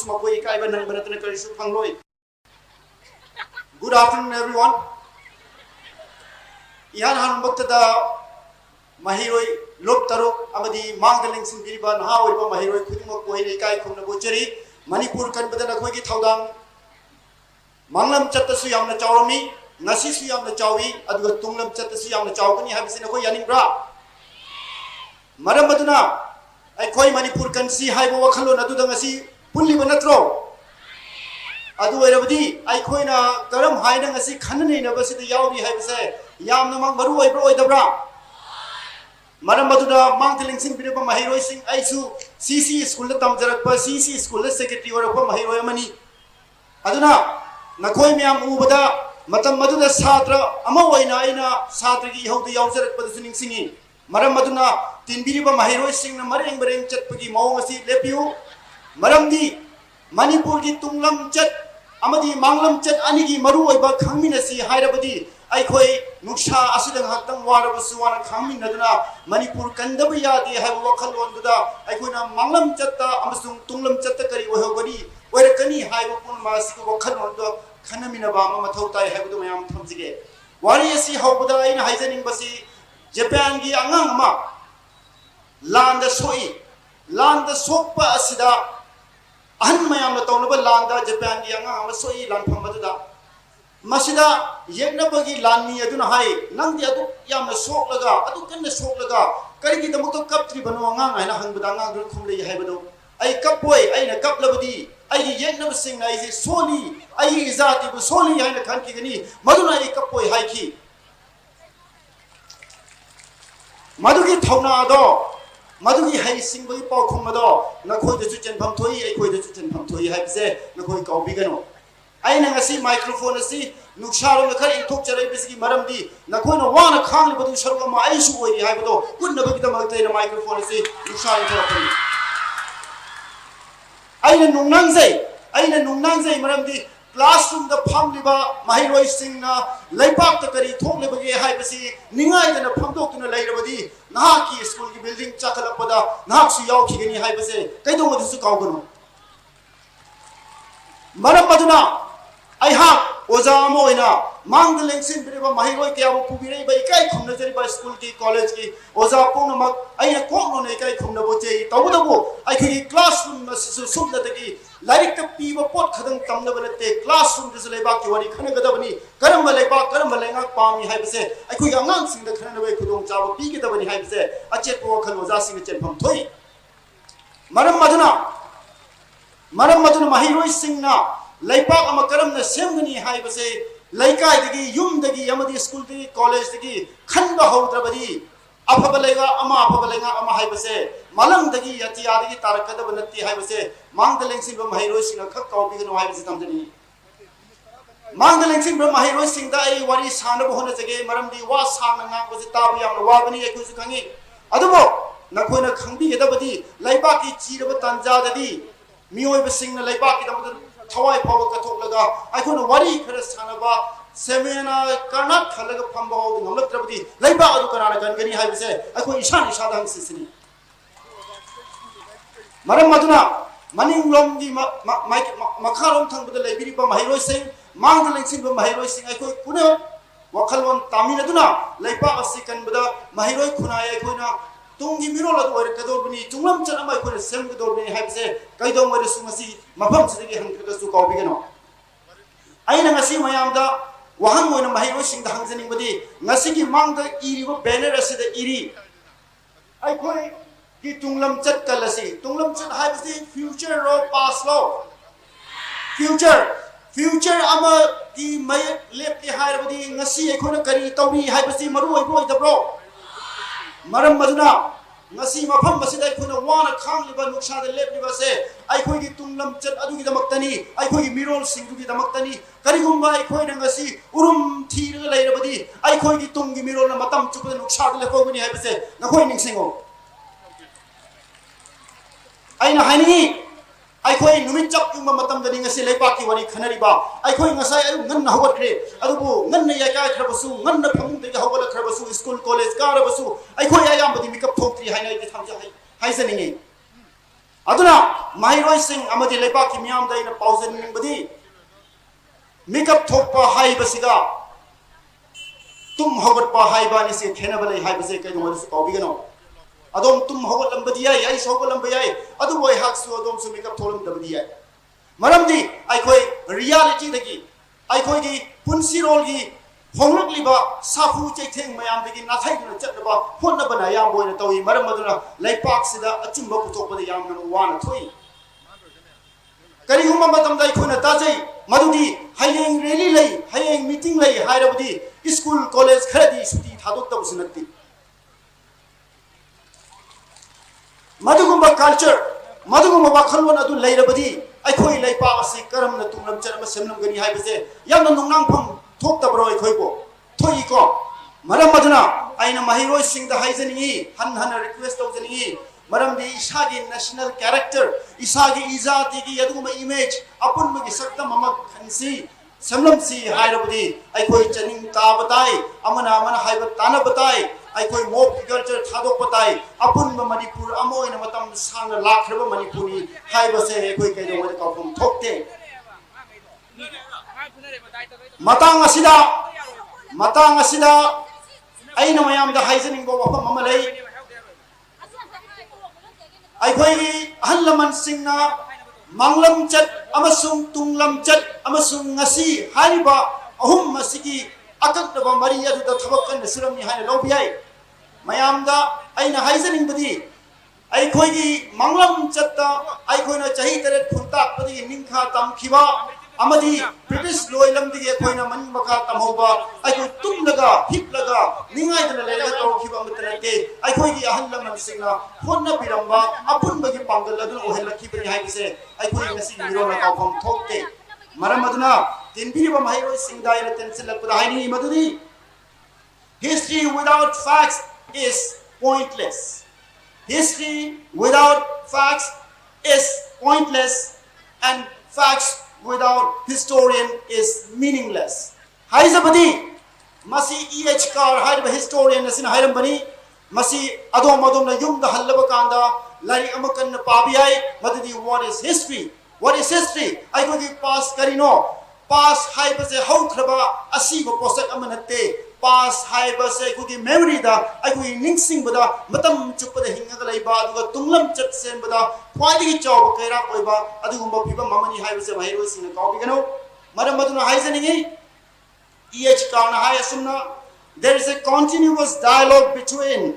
makoi kai ba nang banatna karisu phangloi. Good afternoon everyone. Ihan han baktada mahiroi lop taruk amadi mangdaling sinbiriba naha oiba mahiroi khudimok bohine kai khumna bochari Manipur kanbadana khoi gi thaudang manglam chattasu yamna chawrami ngasi su yamna chawi aduga tunglam chattasu yamna chawgani habisina khoi yaningbra maram baduna ai khoi Manipur kansi haiba wakhalon aduda ngasi punliba natro adu oirabadi ai khoina karam haina ngasi khanane na basida yauri haibase yamna mang maru oibra oidabra maram baduna mangteling sing biriba mahiroi sing aisu CC school da tamjarakpa CC school da secretary orakpa mahiroi amani aduna nakhoi myam ubada matam maduda satra ama oina aina satra gi hauda yaujarakpa da suning singi maram baduna tinbiriba mahiroi sing na mareng bareng chatpagi maung asi lepiu maramdi Manipur gi tunglam chat amadi manglam chat ani gi maru oiba khangminasi hairabadi ai khoi nuksa asidang hatang warabasu wana khangminaduna Manipur kandaba yadi haiba wakhal wonduda ai khoina manglam chatta amasung tunglam chatta kari ohogani oirakani haiba pun masik wakhal wondu khanaminaba ama mathau tai haibu mayam thamjige wari asi hobada aina haijaning basi Japan gi angang ama landa sokpa asida ahan mayam na tawnaba landa Japan gi angang ama soi lan phambada masida yegnabagi lanni aduna hai nangdi adu yamna soklaga adu kanna soklaga karigi damuto kaptri bano angang aina hangbada angang dur khumle haibado ai kapoi aina kaplabadi ai yegnab sing ai soli ai izati bu soli haina khanki gani maduna ai kapoi haiki madugi thawna do madugi hai singbagi paukhum do nakhoi de chu chenpham thoi ai khoi de chu chenpham thoi haibse nakhoi kaubigano aina ngasi microphone asi nuksaro na khari inthok charai bisigi maramdi nakhona wana khangli badu sharuga ma aisu oi haibado kunna bagida magtai na microphone asi nuksaro thorapani aina nungnangjai maramdi classroom da phamliba mahiroi singna leipak ta kari thokle bagi haibasi ningaidana phamdokuna leirabadi nahaki school ki building chakhalapada nahaksu yaukhigani haibase kaidong adusu kauganu maram baduna ai ha oja moina mangdaling sin biriba mahiroi kya bu pubirei bai kai khumna jeri ba school ki college ki oja pongna mak aina kokno nei kai khumna bo chei tawdabu ai ki classroom na sumna tagi lairik ta piba pot khadang tamna banate classroom dis leiba ki wari khana gadabani karam lenga pami haibase ai ku yangang sing da khana bai khudong chawa pi ki dabani haibase achet po khal oja sing chen pham thoi maram maduna mahiroi singna leipak ama karamna semgani haibase laikai dagi yum dagi amadi school dagi college dagi khanba haudrabadi afaba lega ama haibase malang dagi yatia dagi tarakada banati haibase mangdaling sing mahiroi sing khak kawi gano haibase tamdani mangdaling sing mahiroi sing da ai wari sana bo hona jage maramdi wa sana ngang bose tabu yam wa bani ai kusu khangi adubo nakhona khangbi gedabadi laibaki chiraba tanja dadi mioi basing na laibaki da thawai phawa kathok laga akhona wari khara sanaba semena karnat khalaga phamba ho ngamlak trabdi laiba adu karana gangani haibise akhoi ishan isadang sisini maram maduna maning lom di makharom thangbada laibiri ba mahiroi sing mangdaling sing ba mahiroi sing akhoi kuna wakhalwan tamina duna laiba asikan bada mahiroi khunai akhona tungi mirol adu ore kadobni tunglam chanama akhona sem kadobni haibise kaidom ore sumasi mafam sidagi hankada su kaubigano aina ngasi mayamda wahang moina mahiroi sing da hangjaning badi ngasi gi mangda iriba banner asida iri ai khoi ki tunglam chat kalasi tunglam chat haibise future road pass law future ama ki may lep ki hairabadi ngasi akhona kari tawbi haibise maru oi bro dabro maram maduna ngasi mafam basida akhona wana khangliba nuksha da lepliba se akhoi gi tunglam chat adugi damaktani akhoi gi mirol singdugi damaktani karigumba akhoi na ngasi urum thira leirabadi akhoi gi tungi mirol na matam chupa nuksha da lepogani haibase nakhoi ningsingo aina haini akhoi numit chap yuma matam da ngasi leipaki wari khanariba akhoi ngasai ayu ngan hawatre adubu ngan ya ka khrabasu ngan phamung de hawala khrabasu school college karabasu akhoi ayam badi makeup thokri haina de thamja hai haisaningi aduna mahiroi sing amadi lepa ki miyam da ina pauzen ning badi makeup thokpa hai basiga tum hogot pa hai ba ni se khena balai hai base kai no se ko bigano adom tum hogot lambadi ai sogo lambadi ai adu loi hak su adom su makeup tholam dabadi ai maramdi ai khoi reality dagi ai khoi gi punsi rol gi honglak liba safu chaitheng mayam dagi nathai na chatba honna bana yam boina tawi maram maduna laipak sida achumba puthokpa da yam na wana thoi kari huma matam dai khona tajai madudi hayeng rally lei hayeng meeting lei hairabudi school college kharadi suti thadok tab sunati madugumba culture madugumba wakhalon adu leirabadi ai khoi laipa asi karam na tunglam charama semnam gani hai base yamna nungnang pham thok tabro ai khoi ko thoi ko maram maduna aina mahiroi sing da haijani han han request tawjani maram di Esagi national character Esagi izati gi yadugumba image apun magi sakta mama khansi semlam si hairabudi ai khoi chaning ta batai amana haiba tana batai ai khoi mob culture thadok batai apun ma manipur amoina matam sang lakraba manipuri haiba se khoi kai do ka phum thokte matang asida aina mayam da haijaning bo wafam mama lei ai khoi ahal laman singna manglam chat amasung tunglam chat amasung ngasi hariba ahum masigi akakdaba mari adu da thabak kan siramni haina lobiyai mayam da aina haijaning badi ai khoi gi manglam chatta ai khoi na chahi taret khuntak padi ningkha tamkhiba amadi British loilam dige khoi na man makha tamhoba ai khoi tumlaga hiplaga ningaidana lega tawkhiba amatnate ai khoi gi ahal laman singna honna piramba apun bagi pangal adu ohelakhi bari hai se ai khoi ngasi miro na kawpham thokte maram aduna tinbiriba mahiroi singdai na tension lakpada haini madudi history without facts is pointless. History without facts is pointless, and facts without historian is meaningless. Haizabadi masi 𝗕𝗕𝗃𝗃 haiba historian asina hairam bani masi adom na yumda hallaba kanda lari amakan na pabiyai madadi what is history? What is history? I go give past karino past haiba se haukraba asiba posak amanate past haiba se kugi memory da ai kui ningsing bada matam chupada hinga laiba aduga tunglam chat sen bada khwaidigi chawba kaira koiba adugumba phiba mamani haiba se mahiroi singna kawbigano maram maduna haijaningi 𝗕𝗕𝗃𝗃 na hai asumna there is a continuous dialogue between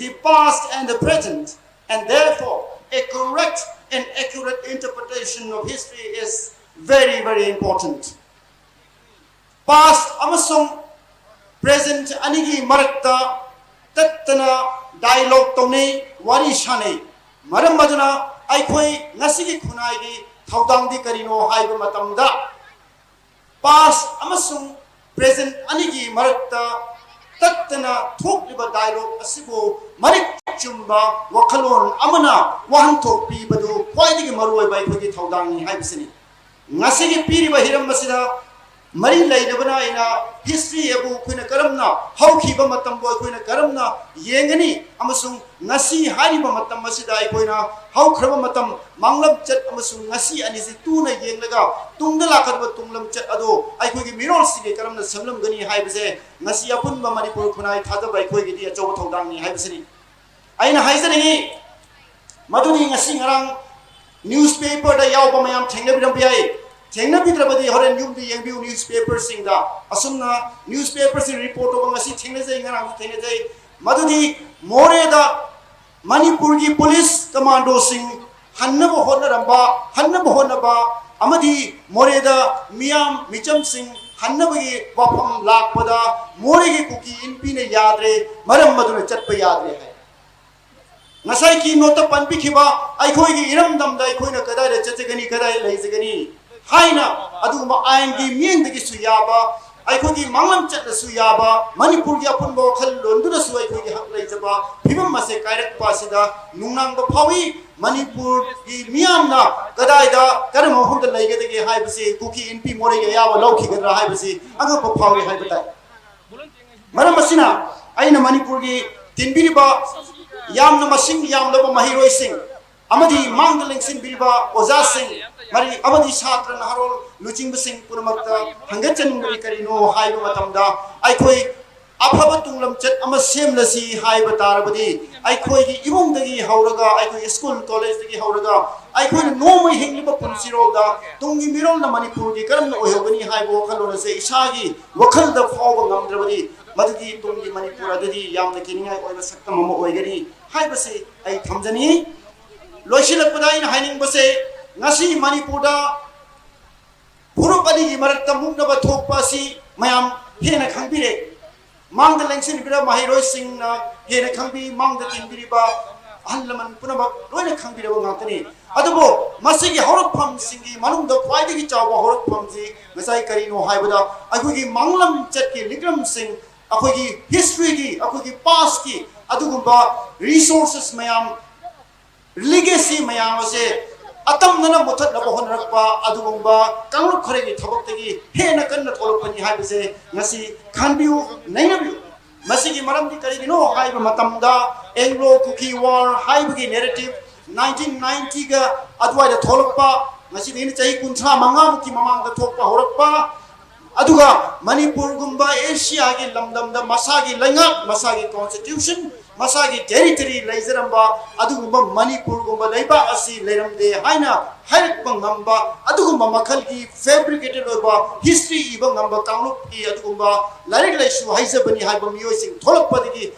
the past and the present, and therefore a correct and accurate interpretation of history is very, very important. Past amasung present anigi marakta tattana dialogue tawne wari shane maram maduna ai khoi ngasigi khunai gi thaudang di karino haiba matamda past amasung present anigi marakta tattana thokliba dialogue asibo marik chumba wakhalon amana wahan thok pi badu khwaidigi maroi bai khoi gi thaudang ni haibisini ngasigi piriba hiram masida mari lainabana ina history abu kuina karamna haukiba matam boy kuina karamna yengani amasung ngasi hariba matam masida ai kuina haukraba matam manglam chat amasung ngasi ani si tuna yenglaga tungda lakadba tunglam chat ado ai kuigi mirol sige karamna samlam gani haibase ngasi apun ba manipur khunai thada bai kuigi di achoba thodang ni haibasini aina haizani maduni ngasi ngarang newspaper da yawba mayam thengnabiram pai Chengna bitrabadi horen yumdi yengbiu newspaper singda asumna newspaper sing report over ngasi chengna jai ngarang chengna jai madudi more da manipur gi police commando sing hannabo honaba amadi more da miyam micham sing hannabo gi wafam lakpada more gi kuki inpi ne yadre maram maduna chatpa yadre hai ngasai ki nota panpi khiba ai khoi gi iram dam dai khoi na kadai re chachegani kadai leijegani haina adugumba ayengi miengdagi suyaba ai khogi manglam chat suyaba manipur gi apun bo khal londu da suai khogi hak leijaba phibam mase kairak pasida nungnang ba phawi manipur gi miyamna kadai da karma hum da leigedagi haibase kuki np more gi yaba lokhi gadra haibase anga ba phawi haibata maram masina aina manipur gi tinbiriba yamna masing yamna ba mahiroi sing amadi mangda lengsin biriba ojasing mari amadi satra naharol luchingbasing punamakta hangachaning bari karino haiba matamda aikhoi afaba tunglam chat ama semlasi haiba tarabadi aikhoi gi imungdagi hauraga aikhoi school college dagi hauraga aikhoi nomai hingliba punsiroda tungi mirol na manipur gi karamna oyogani haibo khalona se isagi wakhalda fawba ngamdrabadi madadi tungi manipur adadi yamna kiningai oiba saktam ama oigani haibase ai thamjani loisilakpada ina hainingbase ngasi manipurda purupadi gi marakta muknaba thokpa si mayam hena khangbire mangda lengsin bira mahiroi singna hena khangbi mangda tinbiriba ahlaman punaba loina khangbiraba ngantani adubo masigi horokpham singi manungda khwaidagi chawba horokpham ji ngasai karino haibada agugi manglam chatki likram sing akogi history gi akogi past ki adugumba resources mayam legacy mayam ase atam nana muthat na bahon rakpa adugumba kanglu khoregi thabak hena kanna tholopani haibase ngasi khanbiu nainabiu masigi maramdi karigino haiba matamda Anglo Cookie War haibagi narrative 1990 ga adwaida tholoppa ngasi dini chahi kunthra manga muki mamangda thokpa horakpa aduga Manipur gumba Asia gi lamdamda masagi laingak masagi constitution masagi territory laizaramba adugumba Manipur gumba leiba asi leiramde haina hairikpa ngamba adugumba makhalgi fabricated oba history iba ngamba kanglup ki adugumba larik laisu haizabani haiba miyosing tholakpadigi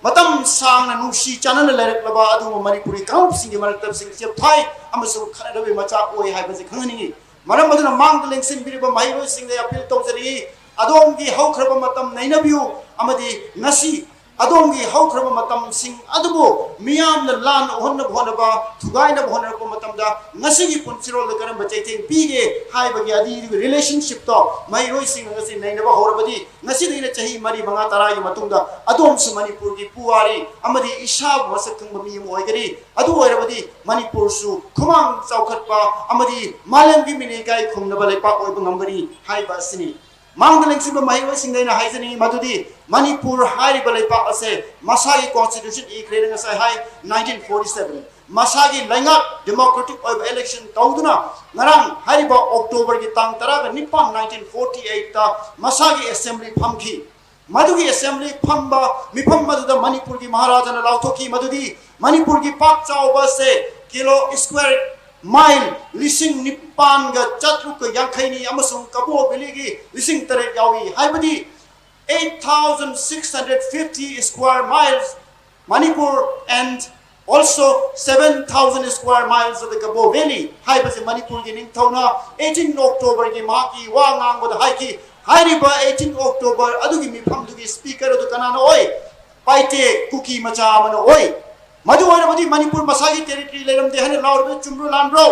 matam sangna nusi chanana laireklaba adugumba Manipuri kanglup singi maraktab sing chepthai amasu khanadabe macha oi haibaje khangani maram aduna mangda lengsin biriba mahiroi singda appeal tawjari adongi haukraba matam nainabiu amadi ngasi adongi haukraba matam sing adubo miyamna lan ohonna bhonaba thugaina bhonaba matamda ngasi gi punsirol da karam bachaiteng pige haibagi adi relationship to mahiroi sing ngasi nainaba horabadi ngasi deina chahi mari manga tara gi matungda adom su Manipur gi puwari amadi isha wasakang mi moigari adu oirabadi Manipur su khumang chaukhatpa amadi malam gi mine kai khumnaba lepa oiba ngambani haiba sini mangda lengsiba mahiroi sing deina haizani madudi Manipur hariba lepa ase masagi constitution ikhrena ngasai hai 1947 masagi laingak democratic election tawduna ngarang hariba October gi tang tara ga nipan 1948 ta masagi assembly phamki madugi assembly phamba mifam maduda Manipur gi maharaja na lauthoki madudi Manipur gi pak chawba se kilo square mile lising nipan ga chatruk ga yankhaini amasung kabo beligi lising tare yawi haibadi 8,650 square miles Manipur and also 7,000 square miles of the Kabo Valley haibase Manipur gi ningthauna 18 October gi maki wa ngangboda haiki hairiba 18 October adugi mifam dugi speaker adu kanana oi paite cookie macha amana oi madu oirabadi Manipur masagi territory leiramde hane laurbe chumru lanbro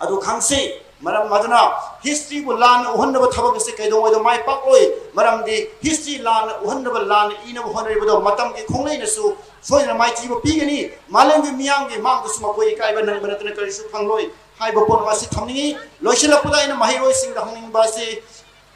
adu khangse maram madana history bu lan uhannaba thabak se kaidong oido mai pak oi maram di history lan uhannaba lan ina bu honre bodo matam ki khonglei na su soina mai chi bu pigani malem bi miyang gi mang su ma koi kai ban nan banatna kari su phangloi hai bo pon wasi thamni loisila puda ina mahiroi sing da hangning ba se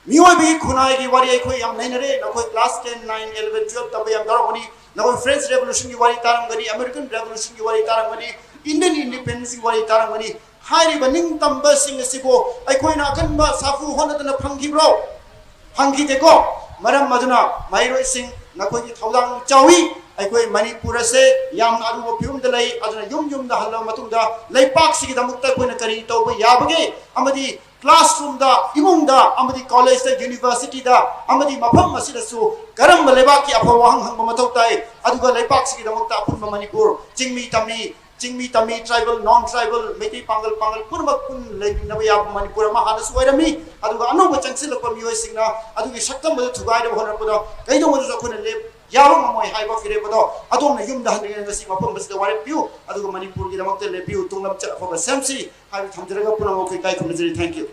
mioi bi khunai gi wari ai khoi am nei na re na khoi class 10 9 11 12 tabe am daroni na khoi French revolution gi wari tarang gani American revolution gi wari tarang gani Indian independence gi wari tarang gani hairiba ning tamba sing asibo aikoina kanba safu honadana phangibro phangideko maram maduna mairoi sing nakoi gi thaudang chawi aikoi Manipur ase yam arubo phium da lai aduna yum yum da hallo matungda leipak sigi damukta koina kari tawba yabage amadi classroom da imung da amadi college da university da amadi mafam asida su garam lebaki afawang hang mamatautai aduga leipak sigi damukta apun Manipur chingmi tami tribal non tribal meti pangal purma kun nabaya Manipur ma hanas wairami aduga anoba changsil ko mioi singna adugi saktam bodo thugai da honra bodo kaido modu zakuna le yarum moi haiba fire bodo adom na yum da hande ngasi mapam basda ware piu aduga Manipur gi damakte le piu tunglam cha fa samsi hai thamjaraga puna mo kai khumjari thank you